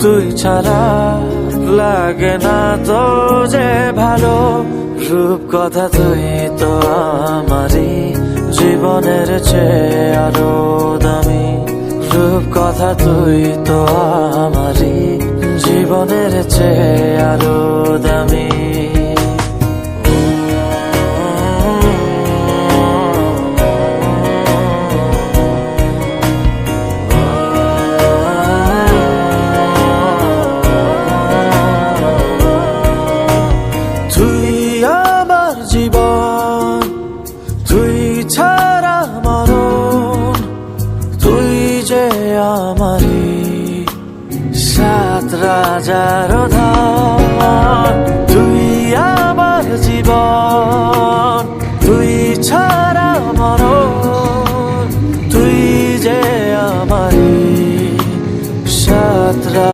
তুই ছাড়া লাগে না তো যে ভালো, রূপ কথা তুই তো আমারই জীবনের চেয়ে আরো দামি। রূপ কথা তুই তো আমারই জীবনের চেয়ে আরো দামি। তুই আমার জীবন, তুই ছাড়া মরণ, তুই যে আমারই সাত রাজার ধন।